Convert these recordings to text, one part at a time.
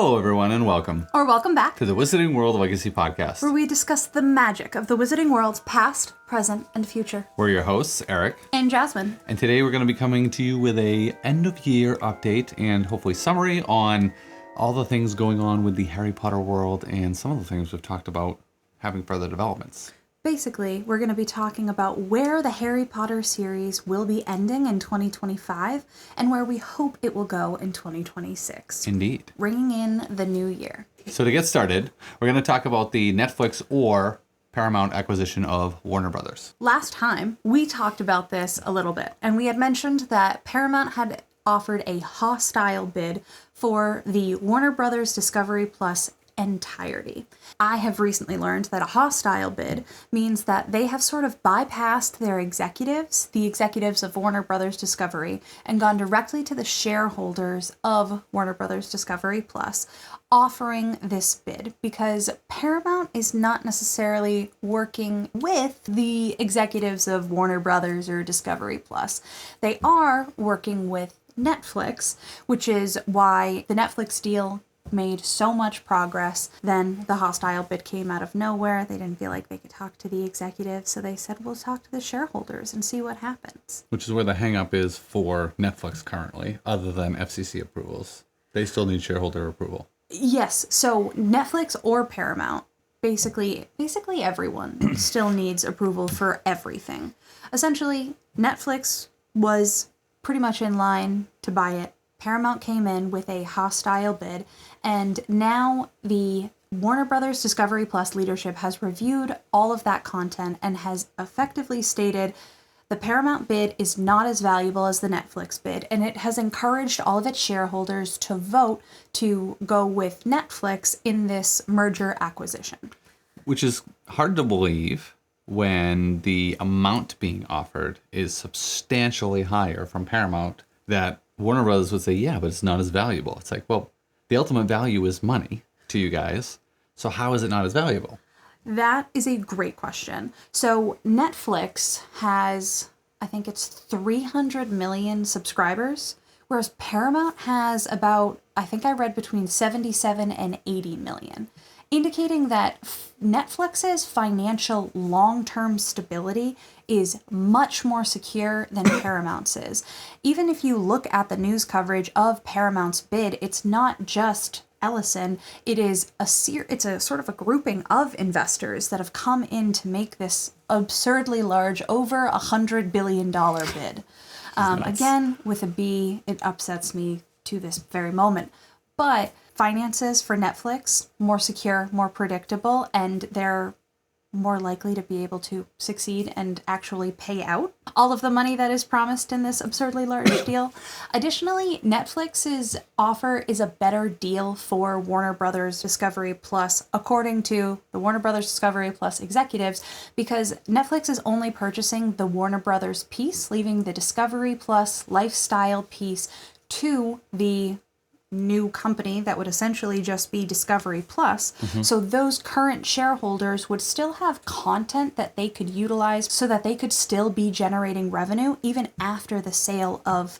Hello, everyone, and welcome. Or welcome back to the Wizarding World Legacy Podcast, where we discuss the magic of the Wizarding World's past, present, and future. We're your hosts, Eric and Jasmine. And today we're going to be coming to you with a end-of-year update and hopefully summary on all the things going on with the Harry Potter world and some of the things we've talked about having further developments. Basically, we're going to be talking about where the Harry Potter series will be ending in 2025 and where we hope it will go in 2026. Indeed. Bringing in the new year. So to get started, we're going to talk about the Netflix or Paramount acquisition of Warner Brothers. Last time, we talked about this a little bit, and we had mentioned that Paramount had offered a hostile bid for the Warner Brothers Discovery Plus entirety. I have recently learned that a hostile bid means that they have sort of bypassed their executives, the executives of Warner Brothers Discovery, and gone directly to the shareholders of Warner Brothers Discovery Plus, offering this bid because Paramount is not necessarily working with the executives of Warner Brothers or Discovery Plus. They are working with Netflix, which is why the Netflix deal made so much progress. Then the hostile bid came out of nowhere. They didn't feel like they could talk to the executives, so they said, we'll talk to the shareholders and see what happens. Which is where the hang-up is for Netflix currently, other than FCC approvals. They still need shareholder approval. Yes, so Netflix or Paramount, basically everyone still needs approval for everything. Essentially, Netflix was pretty much in line to buy it. Paramount came in with a hostile bid, and now the Warner Brothers Discovery Plus leadership has reviewed all of that content and has effectively stated the Paramount bid is not as valuable as the Netflix bid, and it has encouraged all of its shareholders to vote to go with Netflix in this merger acquisition. Which is hard to believe when the amount being offered is substantially higher from Paramount that Warner Brothers would say, yeah, but it's not as valuable. It's like, well, the ultimate value is money to you guys. So how is it not as valuable? That is a great question. So Netflix has, I think it's 300 million subscribers, whereas Paramount has about, I think I read between 77 and 80 million, indicating that Netflix's financial long-term stability is much more secure than Paramount's is. Even if you look at the news coverage of Paramount's bid, it's not just Ellison. It is it's a sort of a grouping of investors that have come in to make this absurdly large, over $100 billion bid. Again, with a B, it upsets me to this very moment. But finances for Netflix, more secure, more predictable, and they're more likely to be able to succeed and actually pay out all of the money that is promised in this absurdly large deal. Additionally, Netflix's offer is a better deal for Warner Brothers Discovery Plus, according to the Warner Brothers Discovery Plus executives, because Netflix is only purchasing the Warner Brothers piece, leaving the Discovery Plus lifestyle piece to the new company that would essentially just be Discovery Plus. Mm-hmm. So those current shareholders would still have content that they could utilize so that they could still be generating revenue even after the sale of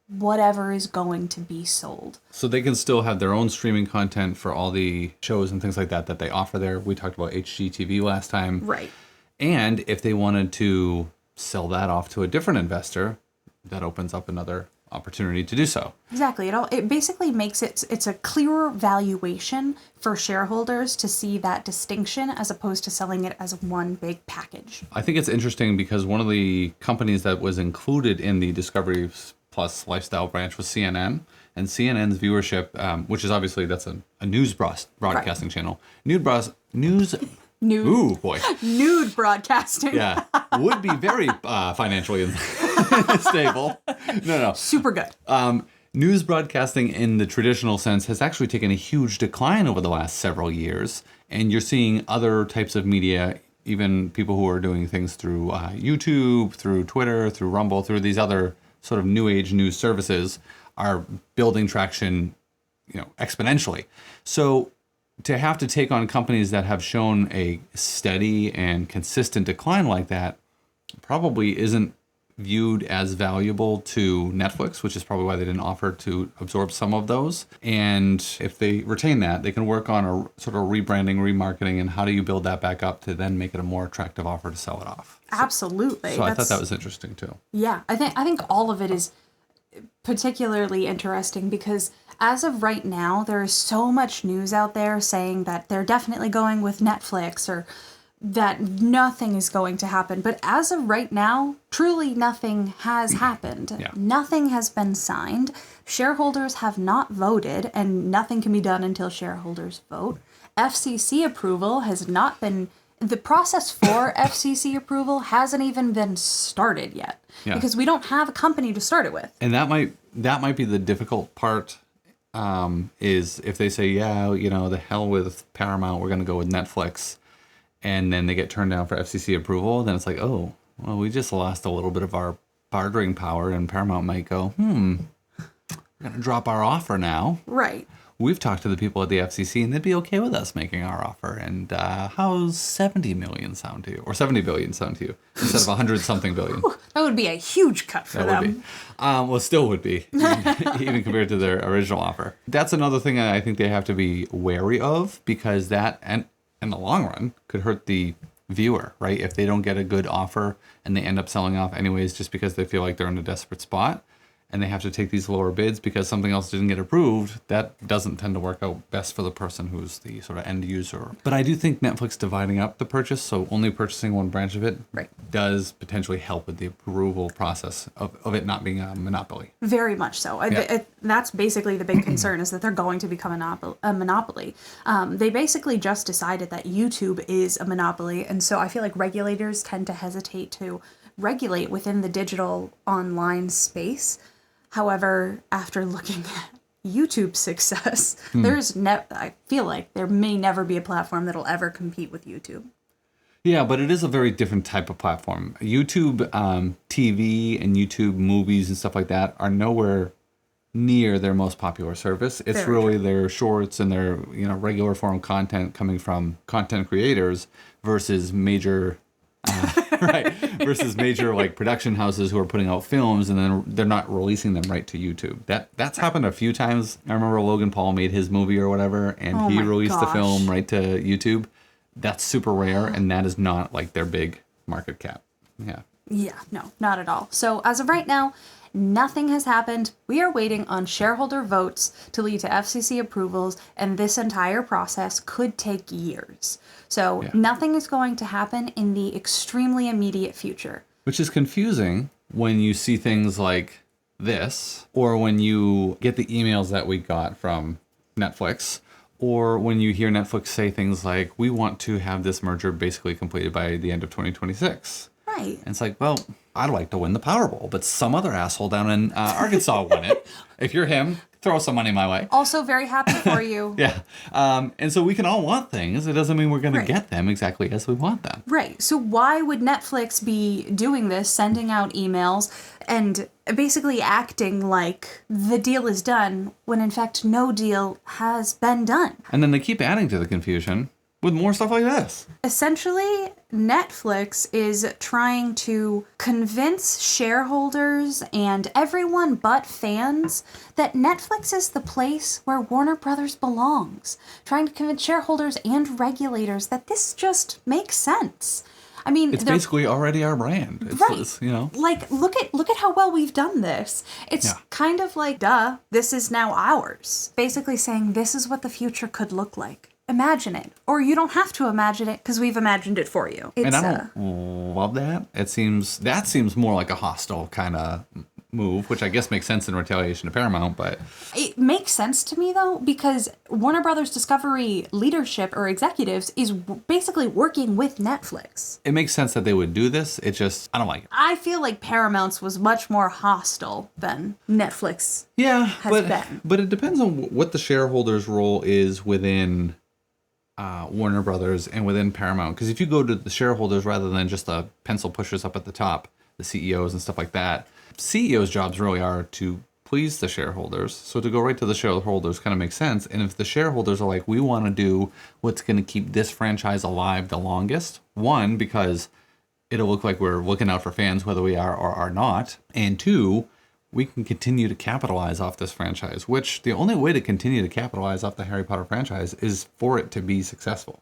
whatever is going to be sold. So they can still have their own streaming content for all the shows and things like that they offer there. We talked about HGTV last time. Right. And if they wanted to sell that off to a different investor, that opens up another opportunity to do so. Exactly. It basically makes it's a clearer valuation for shareholders to see that distinction as opposed to selling it as one big package. I think it's interesting because one of the companies that was included in the Discovery Plus lifestyle branch was CNN, and CNN's viewership, which is obviously that's a news broadcasting channel. Ooh, boy. Nude broadcasting. Yeah. Would be very financially stable. No. Super good. News broadcasting in the traditional sense has actually taken a huge decline over the last several years. And you're seeing other types of media, even people who are doing things through YouTube, through Twitter, through Rumble, through these other sort of new age news services are building traction, exponentially. So to have to take on companies that have shown a steady and consistent decline like that probably isn't viewed as valuable to Netflix, which is probably why they didn't offer to absorb some of those. And if they retain that, they can work on a sort of rebranding, remarketing, and how do you build that back up to then make it a more attractive offer to sell it off. Absolutely. So I thought that was interesting too. Yeah, I think all of it is particularly interesting because as of right now, there is so much news out there saying that they're definitely going with Netflix or that nothing is going to happen. But as of right now, truly nothing has happened. Yeah. Nothing has been signed. Shareholders have not voted, and nothing can be done until shareholders vote. FCC approval has not been... The process for FCC approval hasn't even been started yet. Yeah. Because we don't have a company to start it with. And that might be the difficult part, is if they say, yeah, you know, the hell with Paramount, we're going to go with Netflix. And then they get turned down for FCC approval, then it's like, oh, well, we just lost a little bit of our bartering power, and Paramount might go, we're going to drop our offer now. Right. We've talked to the people at the FCC, and they'd be okay with us making our offer. And how's 70 million sound to you? Or 70 billion sound to you? Instead of 100-something billion. That would be a huge cut for them. Would be. Well, still would be, even compared to their original offer. That's another thing I think they have to be wary of, because that, and in the long run, could hurt the viewer, right? If they don't get a good offer and they end up selling off anyways just because they feel like they're in a desperate spot and they have to take these lower bids because something else didn't get approved, that doesn't tend to work out best for the person who's the sort of end user. But I do think Netflix dividing up the purchase, so only purchasing one branch of it, Right. does potentially help with the approval process of it not being a monopoly. Very much so. That's basically the big concern, is that they're going to become a monopoly. They basically just decided that YouTube is a monopoly, and so I feel like regulators tend to hesitate to regulate within the digital online space. However, after looking at YouTube's success, I feel like there may never be a platform that'll ever compete with YouTube. Yeah, but it is a very different type of platform. YouTube TV and YouTube movies and stuff like that are nowhere near their most popular service. It's Very really their shorts and their regular form content coming from content creators versus major versus major like production houses who are putting out films and then they're not releasing them right to YouTube. That's happened a few times. I remember Logan Paul made his movie or whatever, and he released the film right to YouTube. That's super rare, and that is not like their big market cap. Yeah. Yeah, no, not at all. So as of right now, nothing has happened. We are waiting on shareholder votes to lead to FCC approvals, and this entire process could take years. So nothing is going to happen in the extremely immediate future. Which is confusing when you see things like this, or when you get the emails that we got from Netflix, or when you hear Netflix say things like, we want to have this merger basically completed by the end of 2026. Right. And it's like, well, I'd like to win the Powerball, but some other asshole down in Arkansas won it. If you're him, throw some money my way. Also very happy for you. Yeah. And so we can all want things. It doesn't mean we're going to get them exactly as we want them. Right. So why would Netflix be doing this, sending out emails and basically acting like the deal is done when in fact no deal has been done? And then they keep adding to the confusion with more stuff like this. Essentially, Netflix is trying to convince shareholders and everyone but fans that Netflix is the place where Warner Brothers belongs. Trying to convince shareholders and regulators that this just makes sense. I mean, it's basically already our brand. It's, Like, look at how well we've done this. It's kind of like, duh, this is now ours. Basically saying this is what the future could look like. Imagine it. Or you don't have to imagine it because we've imagined it for you. And I don't love that. That seems more like a hostile kind of move, which I guess makes sense in retaliation to Paramount, but... It makes sense to me, though, because Warner Brothers Discovery leadership or executives is basically working with Netflix. It makes sense that they would do this. It just, I don't like it. I feel like Paramount's was much more hostile than Netflix has been. But it depends on what the shareholders' role is within... Warner Brothers and within Paramount, because if you go to the shareholders rather than just the pencil pushers up at the top, the CEOs and stuff like that, CEOs' jobs really are to please the shareholders. So to go right to the shareholders kind of makes sense. And if the shareholders are like, we want to do what's going to keep this franchise alive the longest, one, because it'll look like we're looking out for fans whether we are or are not. And two, we can continue to capitalize off this franchise, which the only way to continue to capitalize off the Harry Potter franchise is for it to be successful.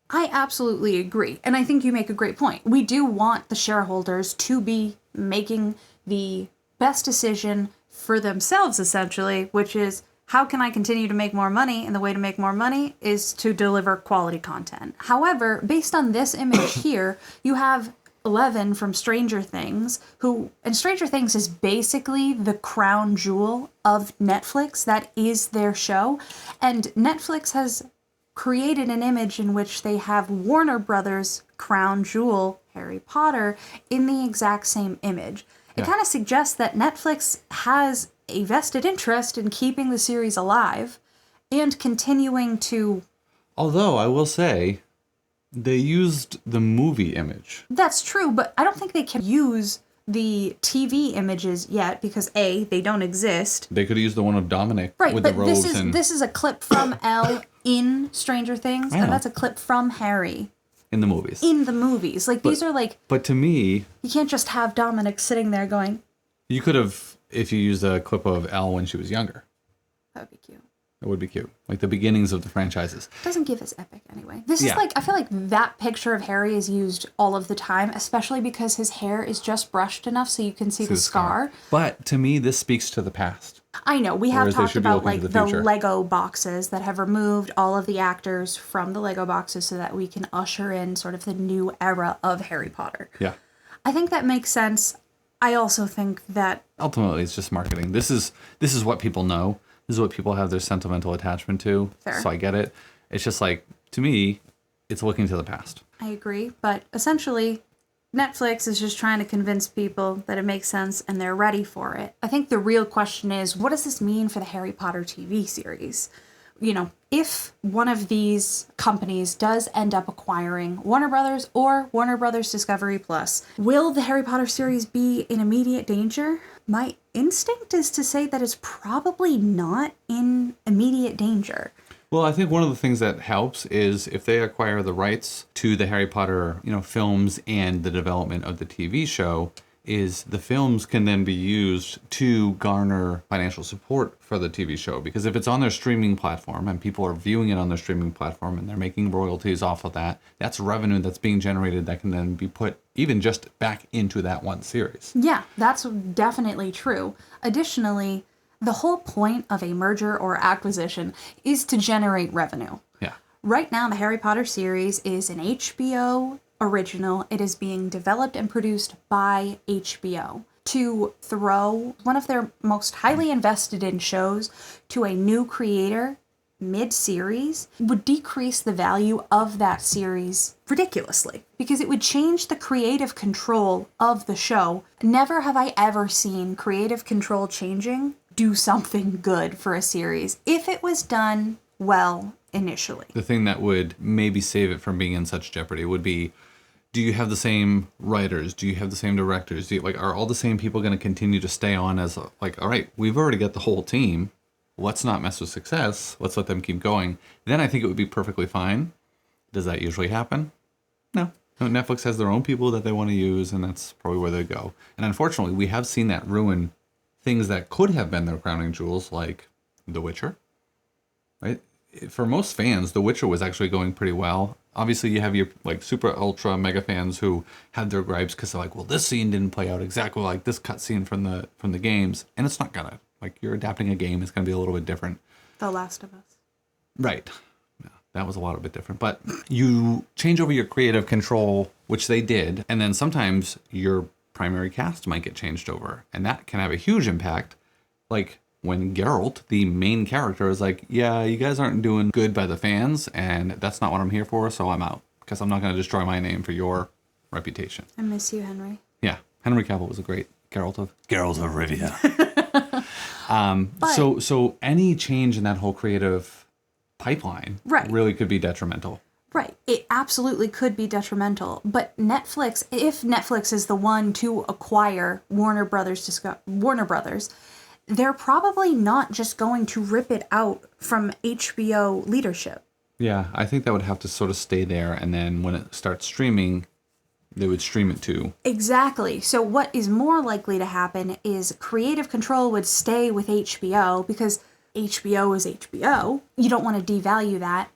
I absolutely agree. And I think you make a great point. We do want the shareholders to be making the best decision for themselves, essentially, which is how can I continue to make more money? And the way to make more money is to deliver quality content. However, based on this image here, you have Eleven from Stranger Things, and Stranger Things is basically the crown jewel of Netflix. That is their show. And Netflix has created an image in which they have Warner Brothers' crown jewel, Harry Potter, in the exact same image. It kind of suggests that Netflix has a vested interest in keeping the series alive and continuing to... Although, I will say, they used the movie image. That's true, but I don't think they can use the TV images yet because A, they don't exist. They could use the one of Dominic with the but robes. This is a clip from Elle in Stranger Things, and that's a clip from Harry. In the movies. In the movies. These are But to me... You can't just have Dominic sitting there going... You could have, if you used a clip of Elle when she was younger. That would be cute. It would be cute. Like the beginnings of the franchises. Doesn't give us epic anyway. This is I feel like that picture of Harry is used all of the time, especially because his hair is just brushed enough so you can see the scar. But to me, this speaks to the past. I know. We have talked about the Lego boxes that have removed all of the actors from the Lego boxes so that we can usher in sort of the new era of Harry Potter. Yeah. I think that makes sense. I also think that... Ultimately, it's just marketing. This is what people know. This is what people have their sentimental attachment to. Fair. So I get it. It's just like, to me, it's looking to the past. I agree. But essentially, Netflix is just trying to convince people that it makes sense and they're ready for it. I think the real question is, what does this mean for the Harry Potter TV series? You know, if one of these companies does end up acquiring Warner Brothers or Warner Brothers Discovery Plus, will the Harry Potter series be in immediate danger? My instinct is to say that it's probably not in immediate danger. Well, I think one of the things that helps is if they acquire the rights to the Harry Potter, films and the development of the TV show, is the films can then be used to garner financial support for the TV show. Because if it's on their streaming platform and people are viewing it on their streaming platform and they're making royalties off of that, that's revenue that's being generated that can then be put even just back into that one series. Yeah, that's definitely true. Additionally, the whole point of a merger or acquisition is to generate revenue. Yeah. Right now, the Harry Potter series is an HBO original. It is being developed and produced by HBO. To throw one of their most highly invested in shows to a new creator mid-series would decrease the value of that series ridiculously because it would change the creative control of the show. Never have I ever seen creative control changing do something good for a series if it was done well initially. The thing that would maybe save it from being in such jeopardy would be, do you have the same writers? Do you have the same directors? Are all the same people going to continue to stay on as all right, we've already got the whole team. Let's not mess with success. Let's let them keep going. Then I think it would be perfectly fine. Does that usually happen? No. Netflix has their own people that they want to use, and that's probably where they go. And unfortunately, we have seen that ruin things that could have been their crowning jewels, like The Witcher. Right? For most fans, The Witcher was actually going pretty well. Obviously, you have your super ultra mega fans who had their gripes because they're like, well, this scene didn't play out exactly like this cutscene from the games, and it's not gonna. You're adapting a game, it's gonna be a little bit different. The Last of Us. Right. Yeah, that was a lot bit different. But you change over your creative control, which they did, and then sometimes your primary cast might get changed over, and that can have a huge impact. Like when Geralt, the main character, is like, yeah, you guys aren't doing good by the fans, and that's not what I'm here for, so I'm out. Because I'm not going to destroy my name for your reputation. I miss you, Henry. Yeah, Henry Cavill was a great Geralt of Rivia. So any change in that whole creative pipeline really could be detrimental. Right. It absolutely could be detrimental. But if Netflix is the one to acquire Warner Brothers, they're probably not just going to rip it out from HBO leadership. Yeah, I think that would have to sort of stay there, and then when it starts streaming, they would stream it to. Exactly. So what is more likely to happen is creative control would stay with HBO because HBO is HBO. You don't want to devalue that.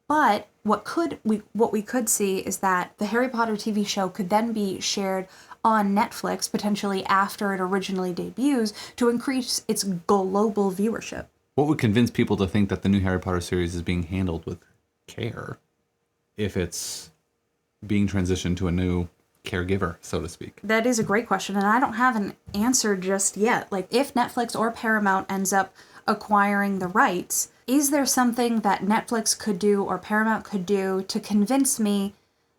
But what we could see is that the Harry Potter TV show could then be shared on Netflix, potentially after it originally debuts, to increase its global viewership. What would convince people to think that the new Harry Potter series is being handled with care if it's being transitioned to a new caregiver, so to speak? That is a great question, and I don't have an answer just yet. Like, if Netflix or Paramount ends up acquiring the rights, is there something that Netflix could do or Paramount could do to convince me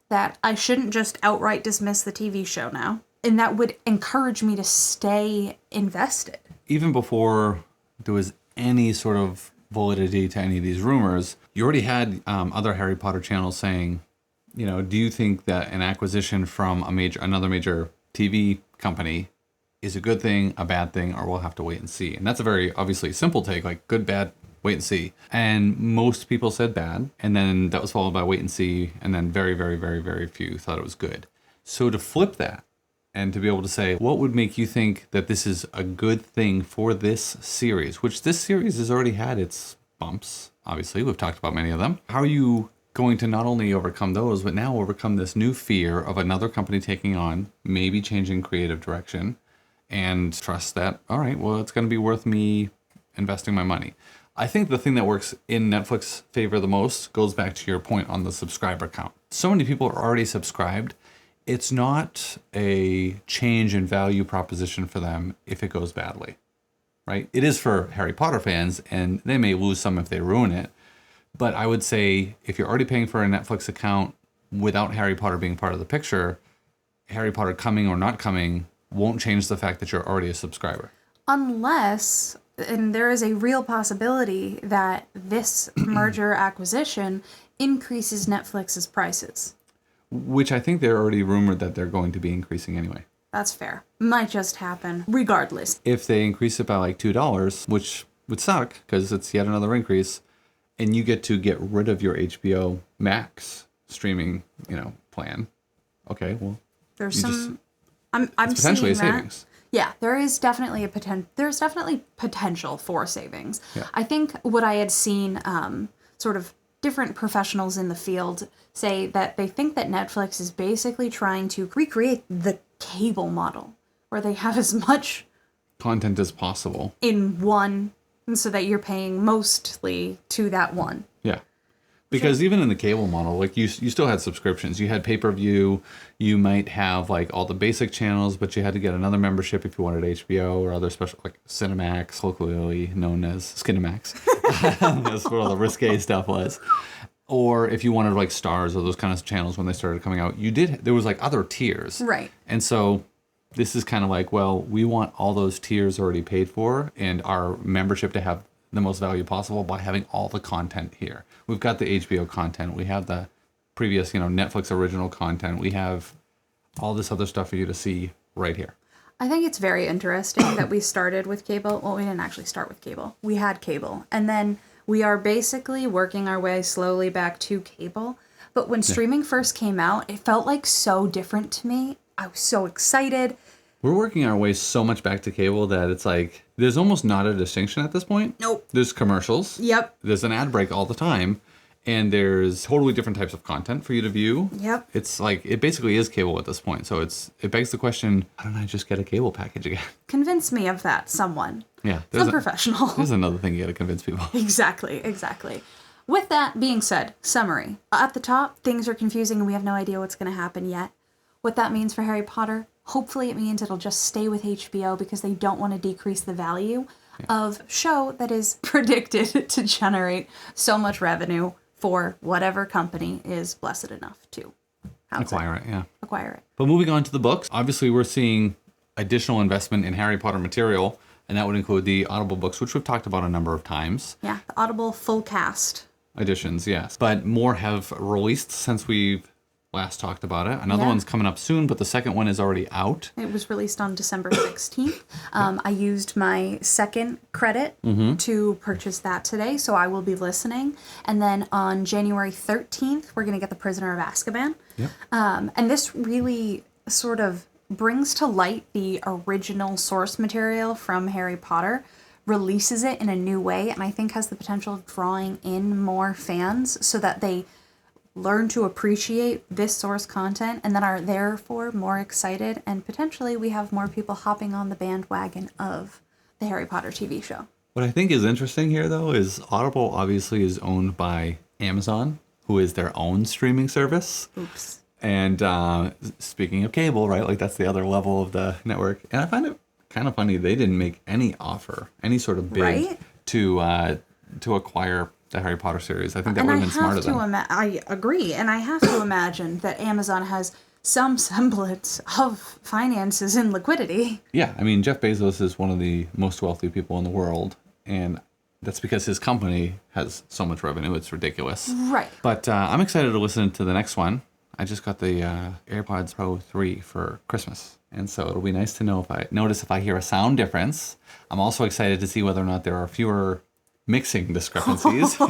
that I shouldn't just outright dismiss the TV show now? And that would encourage me to stay invested. Even before there was any sort of validity to any of these rumors, you already had other Harry Potter channels saying, do you think that an acquisition from another major TV company is a good thing, a bad thing, or we'll have to wait and see? And that's a very obviously simple take, like good, bad, wait and see. And most people said bad, and then that was followed by wait and see, and then very, very, very, very few thought it was good. So to flip that and to be able to say, what would make you think that this is a good thing for this series, which this series has already had its bumps, obviously, we've talked about many of them. How are you going to not only overcome those, but now overcome this new fear of another company taking on, maybe changing creative direction, and trust that, all right, well, it's going to be worth me investing my money? I think the thing that works in Netflix's favor the most goes back to your point on the subscriber count. So many people are already subscribed. It's not a change in value proposition for them if it goes badly, right? It is for Harry Potter fans, and they may lose some if they ruin it. But I would say if you're already paying for a Netflix account without Harry Potter being part of the picture, Harry Potter coming or not coming won't change the fact that you're already a subscriber. Unless, and there is a real possibility that this merger acquisition increases Netflix's prices. Which I think they're already rumored that they're going to be increasing anyway. That's fair. Might just happen, regardless. If they increase it by like $2, which would suck because it's yet another increase, and you get to get rid of your HBO Max streaming, plan. Okay, well, there's some. Just, I'm potentially seeing a savings. That. Yeah, there is definitely a There's definitely potential for savings. Yeah. I think what I had seen, sort of different professionals in the field say that they think that Netflix is basically trying to recreate the cable model, where they have as much content as possible in one, so that you're paying mostly to that one. Yeah. Because even in the cable model, like you still had subscriptions. You had pay-per-view. You might have like all the basic channels, but you had to get another membership if you wanted HBO or other special, like Cinemax, locally known as Skinemax. That's what all the risque stuff was. Or if you wanted like Stars or those kind of channels when they started coming out, there was like other tiers. Right. And so this is kind of like, well, we want all those tiers already paid for and our membership to have the most value possible by having all the content here. We've got the HBO content. We have the previous, Netflix original content. We have all this other stuff for you to see right here. I think it's very interesting that we started with cable. Well, we didn't actually start with cable. We had cable. And then we are basically working our way slowly back to cable. But when streaming first came out, it felt like so different to me. I was so excited. We're working our way so much back to cable that it's like, there's almost not a distinction at this point. Nope. There's commercials. Yep. There's an ad break all the time. And there's totally different types of content for you to view. Yep. It's like, it basically is cable at this point. So it begs the question, why don't I just get a cable package again? Convince me of that, someone. Yeah. Some professional. There's another thing you got to convince people. Exactly. With that being said, summary. At the top, things are confusing and we have no idea what's going to happen yet. What that means for Harry Potter, hopefully it means it'll just stay with HBO because they don't want to decrease the value of a show that is predicted to generate so much revenue for whatever company is blessed enough to acquire it. But moving on to the books, obviously we're seeing additional investment in Harry Potter material, and that would include the Audible books, which we've talked about a number of times. Yeah, the Audible full cast editions, yes. But more have released since we've last talked about it. Another Yeah. one's coming up soon, but the second one is already out. It was released on December 16th. I used my second credit to purchase that today, so I will be listening. And then on January 13th, we're going to get The Prisoner of Azkaban. Yep. And this really sort of brings to light the original source material from Harry Potter, releases it in a new way, and I think has the potential of drawing in more fans so that they learn to appreciate this source content and then are therefore more excited, and potentially we have more people hopping on the bandwagon of the Harry Potter TV show. What I think is interesting here, though, is Audible obviously is owned by Amazon, who is their own streaming service. Oops. And speaking of cable, right, like that's the other level of the network. And I find it kind of funny they didn't make any offer, any sort of bid Right? to acquire the Harry Potter series. I think that would have been smart of them. I agree, and I have to imagine that Amazon has some semblance of finances and liquidity. Yeah, I mean, Jeff Bezos is one of the most wealthy people in the world, and that's because his company has so much revenue. It's ridiculous. Right. But I'm excited to listen to the next one. I just got the AirPods Pro 3 for Christmas, and so it'll be nice to know if I hear a sound difference. I'm also excited to see whether or not there are fewer mixing discrepancies than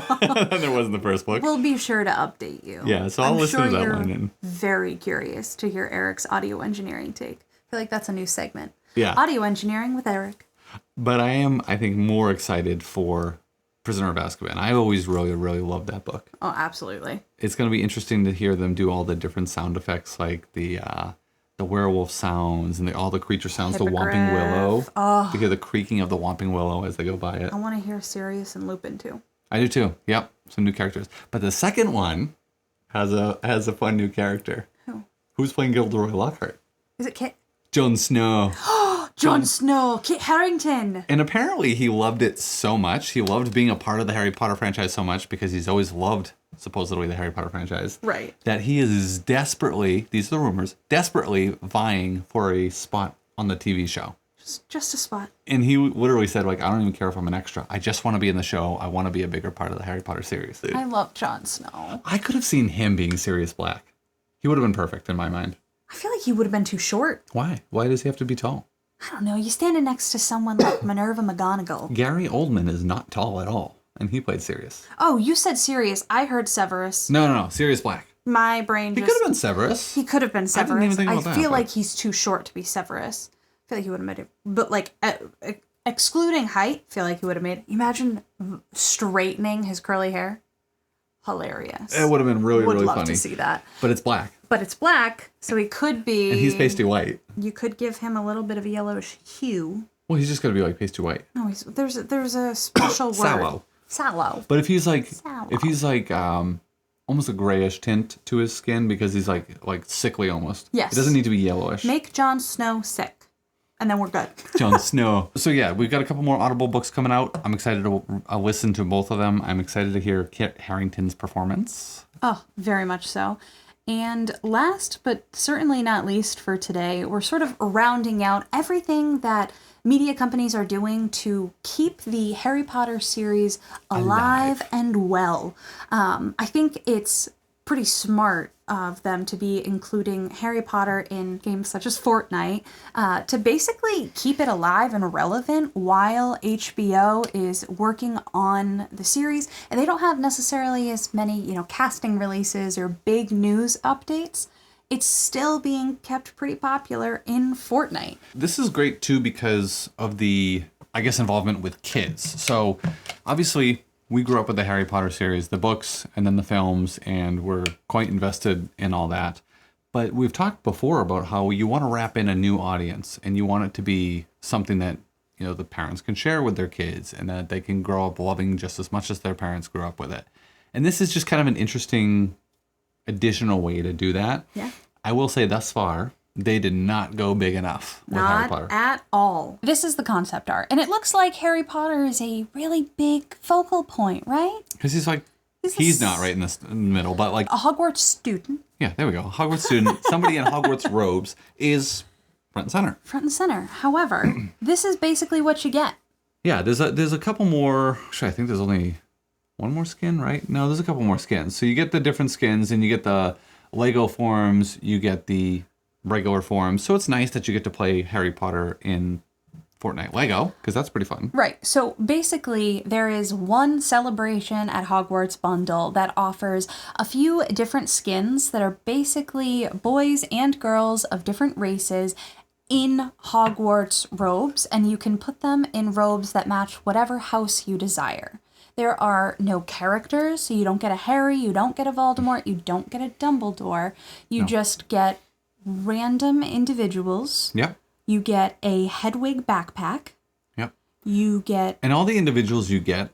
there was in the first book. We'll be sure to update you. Yeah, so I'll listen to that one. And very curious to hear Eric's audio engineering take. I feel like that's a new segment. Yeah. Audio engineering with Eric. But I am, I think, more excited for Prisoner of Azkaban. I always really, really loved that book. Oh, absolutely. It's going to be interesting to hear them do all the different sound effects, like the werewolf sounds and all the creature sounds, the Whomping Willow. Oh. To hear the creaking of the Whomping Willow as they go by it. I want to hear Sirius and Lupin too. I do too. Yep, some new characters. But the second one has a fun new character. Who? Who's playing Gilderoy Lockhart? Is it Kit? Jon Snow. Jon Snow, Kit Harington. And apparently he loved it so much. He loved being a part of the Harry Potter franchise so much because he's always loved, supposedly, the Harry Potter franchise. Right. That he is desperately, these are the rumors, desperately vying for a spot on the TV show. Just a spot. And he literally said, like, I don't even care if I'm an extra. I just want to be in the show. I want to be a bigger part of the Harry Potter series. I love Jon Snow. I could have seen him being Sirius Black. He would have been perfect in my mind. I feel like he would have been too short. Why? Why does he have to be tall? I don't know. You standing next to someone like Minerva McGonagall. Gary Oldman is not tall at all. And he played Sirius. Oh, you said Sirius. I heard Severus. No. Sirius Black. My brain He just... could have been Severus. He could have been Severus. I didn't even think about that, feel but- like he's too short to be Severus. I feel like he would have made it. But like, excluding height, I feel like he would have made it. Imagine straightening his curly hair. Hilarious. It would have been really, Would really love funny. to see that. But it's black. But it's black, so he could be... And he's pasty white. You could give him a little bit of a yellowish hue. Well, he's just going to be like pasty white. No, there's a special word. Sallow. Sallow. But if he's like, Sallow. almost a grayish tint to his skin because he's like sickly almost. Yes. It doesn't need to be yellowish. Make Jon Snow sick. And then we're good. Jon Snow. So yeah, we've got a couple more Audible books coming out. I'm excited to listen to both of them. I'm excited to hear Kit Harington's performance. Oh, very much so. And last, but certainly not least for today, we're sort of rounding out everything that media companies are doing to keep the Harry Potter series alive and well. I think it's pretty smart of them to be including Harry Potter in games such as Fortnite to basically keep it alive and relevant while HBO is working on the series. And they don't have necessarily as many, casting releases or big news updates. It's still being kept pretty popular in Fortnite. This is great too because of the, involvement with kids. So obviously we grew up with the Harry Potter series, the books, and then the films, and we're quite invested in all that. But we've talked before about how you want to wrap in a new audience, and you want it to be something that, the parents can share with their kids, and that they can grow up loving just as much as their parents grew up with it. And this is just kind of an interesting additional way to do that. Yeah. I will say thus far, they did not go big enough with Harry Potter. Not at all. This is the concept art. And it looks like Harry Potter is a really big focal point, right? Because he's not right in the middle, but like... A Hogwarts student. Yeah, there we go. Hogwarts student, somebody in Hogwarts robes is front and center. Front and center. However, this is basically what you get. Yeah, there's a couple more... Actually, I think there's only one more skin, right? No, there's a couple more skins. So you get the different skins, and you get the Lego forms, you get the regular forms. So it's nice that you get to play Harry Potter in Fortnite Lego, because that's pretty fun. Right. So basically, there is one Celebration at Hogwarts bundle that offers a few different skins that are basically boys and girls of different races in Hogwarts robes, and you can put them in robes that match whatever house you desire. There are no characters, so you don't get a Harry, you don't get a Voldemort, you don't get a Dumbledore. You just get random individuals. Yep. You get a Hedwig backpack. Yep. You get... And all the individuals you get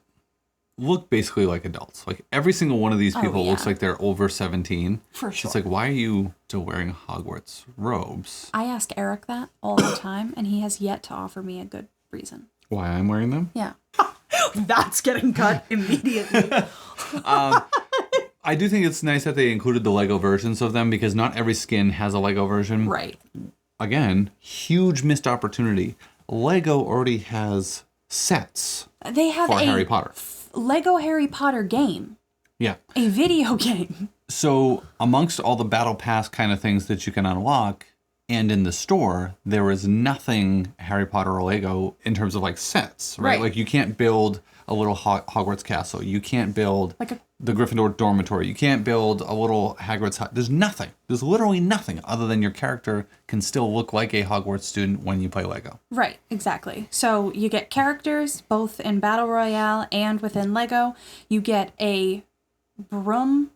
look basically like adults. Like every single one of these people looks like they're over 17. For sure. It's like, why are you still wearing Hogwarts robes? I ask Eric that all the time, and he has yet to offer me a good reason. Why I'm wearing them? Yeah. That's getting cut immediately. I do think it's nice that they included the Lego versions of them, because not every skin has a Lego version. Right. Again, huge missed opportunity. Lego already has sets They have for a Harry Potter. Lego Harry Potter game. Yeah. A video game. So amongst all the Battle Pass kind of things that you can unlock, and in the store, there is nothing Harry Potter or Lego in terms of like sets, right? Like you can't build a little Hogwarts castle. You can't build the Gryffindor dormitory. You can't build a little Hagrid's hut. There's nothing. There's literally nothing other than your character can still look like a Hogwarts student when you play Lego. Right, exactly. So you get characters both in Battle Royale and within Lego. You get a broom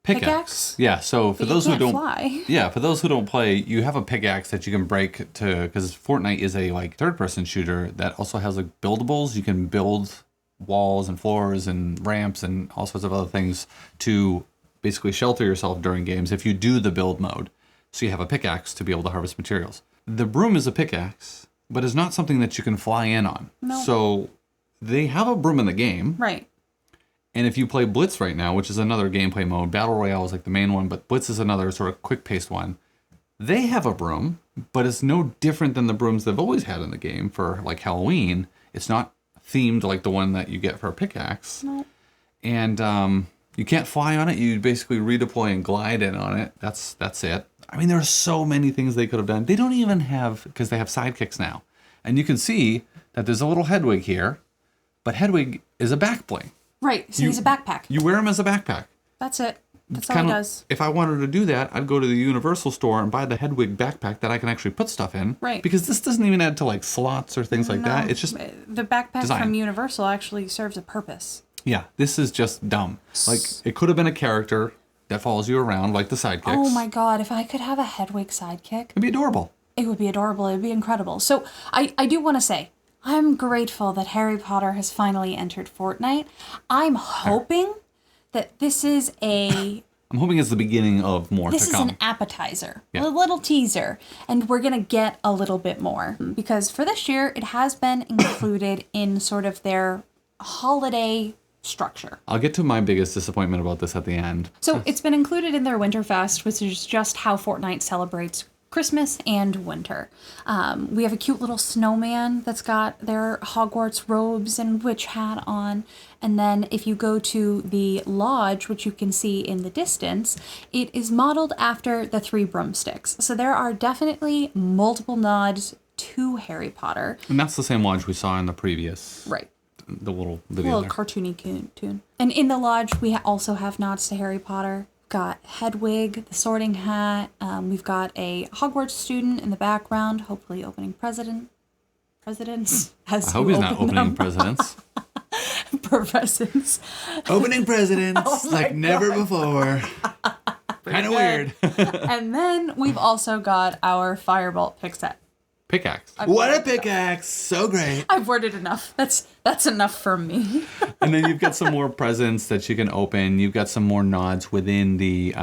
pickaxe? Yeah, so for those who don't fly. Yeah, for those who don't play, you have a pickaxe that you can break to, because Fortnite is a like third person shooter that also has like buildables. You can build walls and floors and ramps and all sorts of other things to basically shelter yourself during games if you do the build mode. So you have a pickaxe to be able to harvest materials. The broom is a pickaxe, but it's not something that you can fly in on. No. So they have a broom in the game. Right. And if you play Blitz right now, which is another gameplay mode, Battle Royale is like the main one, but Blitz is another sort of quick-paced one. They have a broom, but it's no different than the brooms they've always had in the game for like Halloween. It's not themed like the one that you get for a pickaxe. No. And you can't fly on it. You basically redeploy and glide in on it. That's it. I mean, there are so many things they could have done. They don't even have, because they have sidekicks now. And you can see that there's a little Hedwig here, but Hedwig is a back bling. Right, so he's a backpack. You wear him as a backpack. That's it. That's all he does. If I wanted to do that, I'd go to the Universal store and buy the Hedwig backpack that I can actually put stuff in. Right. Because this doesn't even add to like slots or things like that. It's just the backpack design. from Universal actually serves a purpose. Yeah, this is just dumb. Like, it could have been a character that follows you around, like the sidekicks. Oh my god, if I could have a Hedwig sidekick, It'd be adorable. it would be adorable. It would be incredible. So I do want to say, I'm grateful that Harry Potter has finally entered Fortnite. I'm hoping that this is I'm hoping it's the beginning of more to this is come. an appetizer, Yeah. a little teaser, and we're going to get a little bit more. Because for this year, it has been included in sort of their holiday structure. I'll get to my biggest disappointment about this at the end. So it's been included in their Winterfest, which is just how Fortnite celebrates Christmas and winter. We have a cute little snowman that's got their Hogwarts robes and witch hat on. And then if you go to the lodge, which you can see in the distance, it is modeled after the three broomsticks. So there are definitely multiple nods to Harry Potter. And that's the same lodge we saw in the previous. Right. The little A video little there. cartoony tune. And in the lodge, we also have nods to Harry Potter. Got Hedwig, the Sorting Hat. We've got a Hogwarts student in the background, hopefully opening presidents. I hope he's not opening presidents. Presents. Opening presidents like never before. Kind of weird. And then we've also got our Firebolt pickaxe. Pickaxe. What a pickaxe! So great. I've worded enough. That's enough for me. And then you've got some more presents that you can open. You've got some more nods within the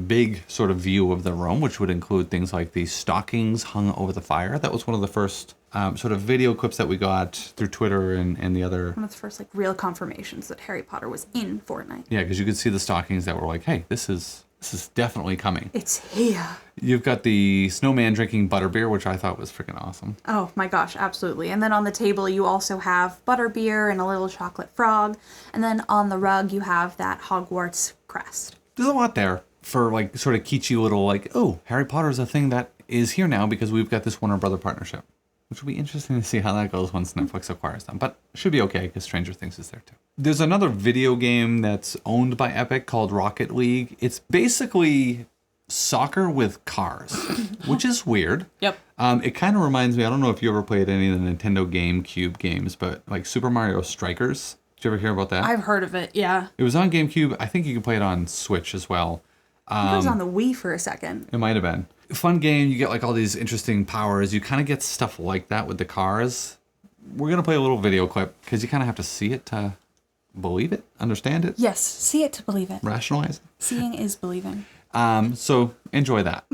big sort of view of the room, which would include things like the stockings hung over the fire. That was one of the first sort of video clips that we got through Twitter and the other. One of the first like real confirmations that Harry Potter was in Fortnite. Yeah, because you could see the stockings that were like, hey, this is definitely coming. It's here. You've got the snowman drinking butterbeer, which I thought was freaking awesome. Oh my gosh, absolutely. And then on the table you also have butterbeer and a little chocolate frog. And then on the rug you have that Hogwarts crest. There's a lot there. for like sort of kitschy little like, oh, Harry Potter is a thing that is here now because we've got this Warner Brother partnership, which will be interesting to see how that goes once Netflix acquires them. But should be okay because Stranger Things is there too. There's another video game that's owned by Epic called Rocket League. It's basically soccer with cars, which is weird. Yep. It kind of reminds me, I don't know if you ever played any of the Nintendo GameCube games, but like Super Mario Strikers. Did you ever hear about that? I've heard of it, yeah. It was on GameCube. I think you can play it on Switch as well. I think it was on the Wii for a second. It might have been. Fun game. You get like all these interesting powers. You kind of get stuff like that with the cars. We're going to play a little video clip because you kind of have to see it to believe it, understand it. Yes, see it to believe it. Rationalize it. Seeing is believing. So enjoy that.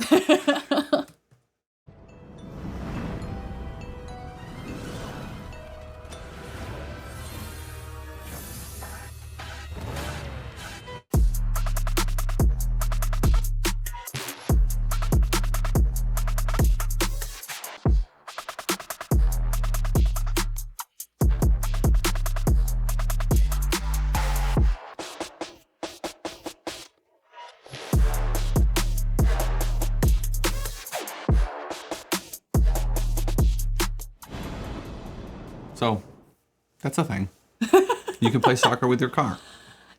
So that's a thing. You can play soccer with your car.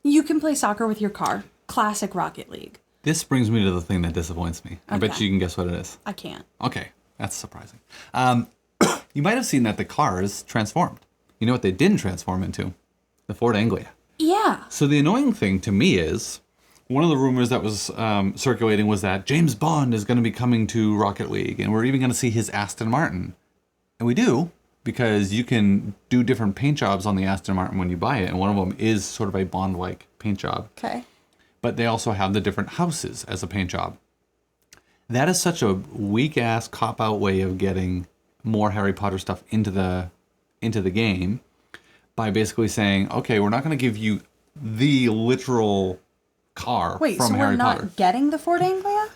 You can play soccer with your car. Classic Rocket League. This brings me to the thing that disappoints me. I bet Okay. you can guess what it is. I can't. Okay, that's surprising. You might have seen that the cars transformed. You know what they didn't transform into? The Ford Anglia. Yeah. So the annoying thing to me is, one of the rumors that was circulating was that James Bond is going to be coming to Rocket League, and we're even going to see his Aston Martin. And we do, because you can do different paint jobs on the Aston Martin when you buy it, and one of them is sort of a Bond-like paint job. Okay. But they also have the different houses as a paint job. That is such a weak-ass cop-out way of getting more Harry Potter stuff into the game by basically saying, okay, we're not going to give you the literal car Wait, from so Harry we're not Potter. getting the Ford Anglia?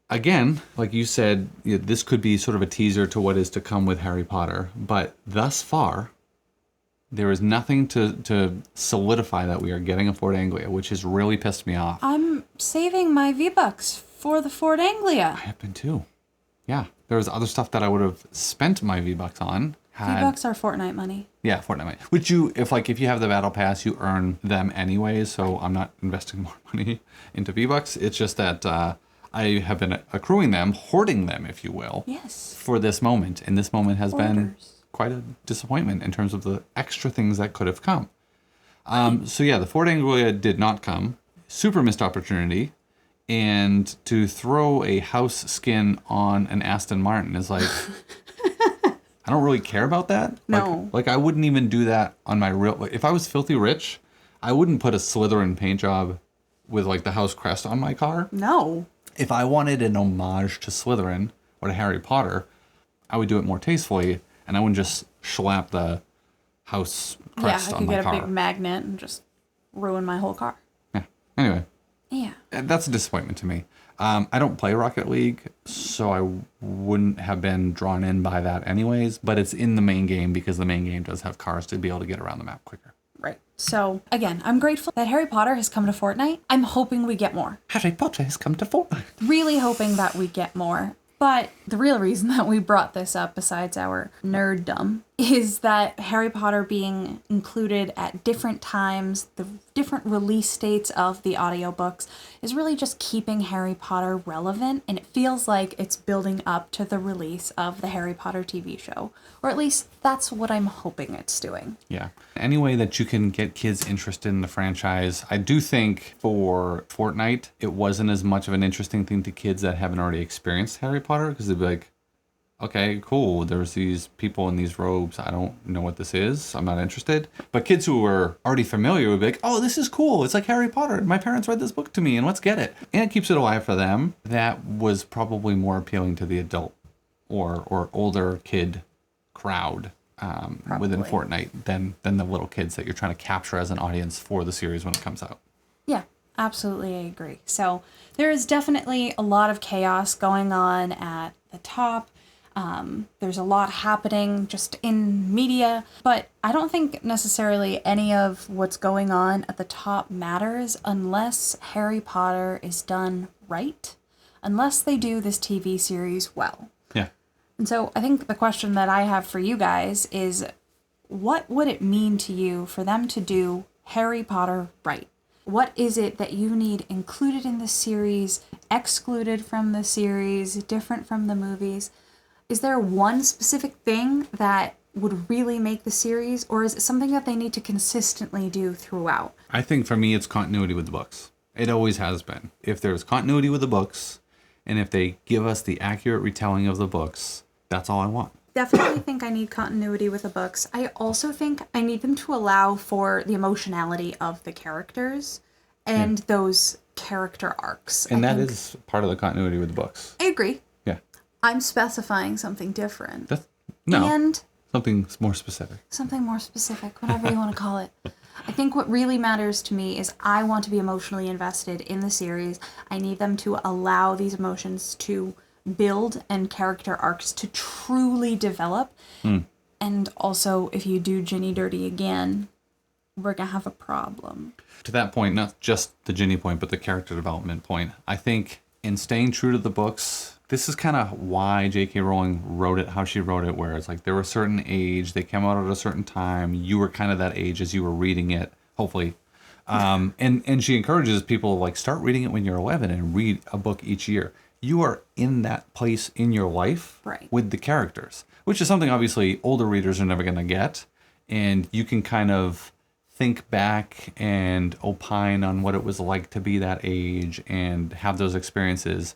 Again, like you said, this could be sort of a teaser to what is to come with Harry Potter. But thus far, there is nothing to solidify that we are getting a Ford Anglia, which has really pissed me off. I'm saving my V-Bucks for the Ford Anglia. I have been too. Yeah, there was other stuff that I would have spent my V-Bucks on. V-Bucks are Fortnite money. Yeah, Fortnite money. Which if you have the battle pass, you earn them anyways. So I'm not investing more money into V-Bucks. It's just that I have been accruing them, hoarding them, if you will. Yes. For this moment, and this moment has been Hoarders. quite a disappointment in terms of the extra things that could have come. So yeah, the Ford Anglia did not come. Super missed opportunity. And to throw a house skin on an Aston Martin is like, I don't really care about that. No. Like I wouldn't even do that on my real, if I was filthy rich, I wouldn't put a Slytherin paint job with like the house crest on my car. No. If I wanted an homage to Slytherin or to Harry Potter, I would do it more tastefully, and I wouldn't just slap the house crest I on could my get car. a big magnet and just ruin my whole car. Yeah. Anyway, Yeah. that's a disappointment to me. I don't play Rocket League, so I wouldn't have been drawn in by that anyways, but it's in the main game because the main game does have cars to be able to get around the map quicker. Right. So, again, I'm grateful that Harry Potter has come to Fortnite. I'm hoping we get more. Harry Potter has come to Fortnite. Really hoping that we get more. But the real reason that we brought this up, besides our nerddom, is that Harry Potter being included at different times, the different release dates of the audiobooks, is really just keeping Harry Potter relevant, and it feels like it's building up to the release of the Harry Potter TV show. Or at least that's what I'm hoping it's doing. Yeah. Any way that you can get kids interested in the franchise. I do think for Fortnite, it wasn't as much of an interesting thing to kids that haven't already experienced Harry Potter, because they'd be like, okay, cool, there's these people in these robes. I don't know what this is. I'm not interested. But kids who were already familiar would be like, oh, this is cool. It's like Harry Potter. My parents read this book to me, and let's get it. And it keeps it alive for them. That was probably more appealing to the adult or older kid crowd within Fortnite than the little kids that you're trying to capture as an audience for the series when it comes out. Yeah, absolutely, I agree. So there is definitely a lot of chaos going on at the top. There's a lot happening just in media, but I don't think necessarily any of what's going on at the top matters unless Harry Potter is done right, unless they do this TV series well. Yeah. And so I think the question that I have for you guys is, what would it mean to you for them to do Harry Potter right? What is it that you need included in the series, excluded from the series, different from the movies? Is there one specific thing that would really make the series, or is it something that they need to consistently do throughout? I think for me, it's continuity with the books. It always has been. If there's continuity with the books, and if they give us the accurate retelling of the books, that's all I want. Definitely think I need continuity with the books. I also think I need them to allow for the emotionality of the characters and those character arcs. And that is part of the continuity with the books. I agree. Yeah. I'm specifying something different. No. And Something more specific. something more specific, whatever you want to call it. I think what really matters to me is I want to be emotionally invested in the series. I need them to allow these emotions to build and character arcs to truly develop. And also, if you do Ginny dirty again, we're going to have a problem. To that point, not just the Ginny point, but the character development point, I think in staying true to the books, this is kind of why J.K. Rowling wrote it how she wrote it, where it's like there were a certain age, they came out at a certain time, you were kind of that age as you were reading it, hopefully. And she encourages people, like, start reading it when you're 11 and read a book each year. You are in that place in your life with the characters, which is something obviously older readers are never going to get. And you can kind of think back and opine on what it was like to be that age and have those experiences.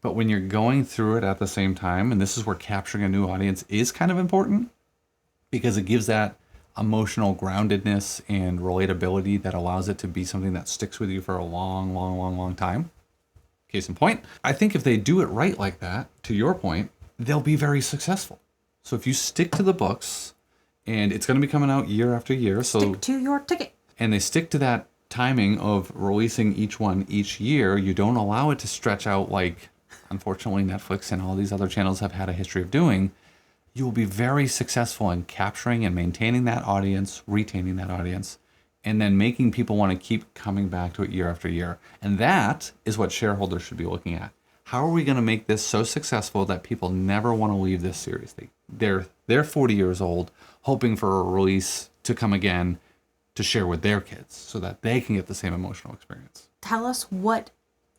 But when you're going through it at the same time, and this is where capturing a new audience is kind of important, because it gives that emotional groundedness and relatability that allows it to be something that sticks with you for a long time. Case in point, I think if they do it right like that, to your point, they'll be very successful. So if you stick to the books, and it's going to be coming out year after year. Stick to your ticket. And they stick to that timing of releasing each one each year. You don't allow it to stretch out like, unfortunately, Netflix and all these other channels have had a history of doing. You will be very successful in capturing and maintaining that audience, retaining that audience, and then making people want to keep coming back to it year after year. And that is what shareholders should be looking at. How are we going to make this so successful that people never want to leave this series? They're 40 years old, hoping for a release to come again to share with their kids so that they can get the same emotional experience. Tell us what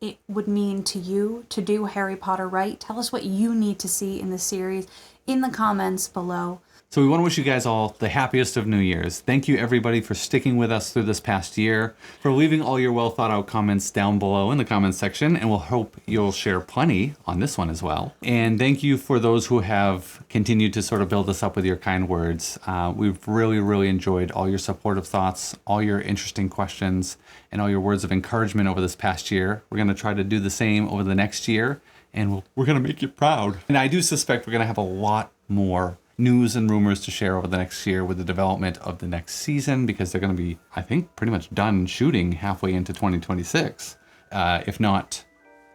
it would mean to you to do Harry Potter right. Tell us what you need to see in the series in the comments below. So we want to wish you guys all the happiest of New Year's. Thank you, everybody, for sticking with us through this past year, for leaving all your well-thought-out comments down below in the comments section, and we'll hope you'll share plenty on this one as well. And thank you for those who have continued to sort of build us up with your kind words. We've really enjoyed all your supportive thoughts, all your interesting questions, and all your words of encouragement over this past year. We're going to try to do the same over the next year, and we're going to make you proud. And I do suspect we're going to have a lot more news and rumors to share over the next year with the development of the next season, because they're going to be, I think, pretty much done shooting halfway into 2026, if not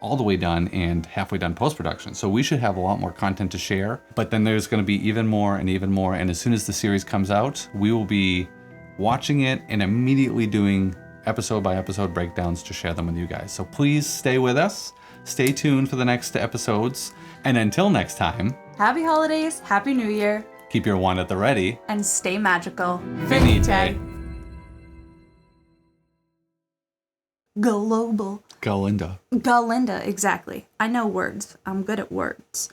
all the way done and halfway done post-production. So we should have a lot more content to share, but then there's going to be even more. And as soon as the series comes out, we will be watching it and immediately doing episode by episode breakdowns to share them with you guys. So please stay with us. Stay tuned for the next episodes. And until next time, happy holidays, happy new year, keep your wand at the ready, and stay magical. Finite. Global. Galinda. Galinda, exactly. I know words. I'm good at words.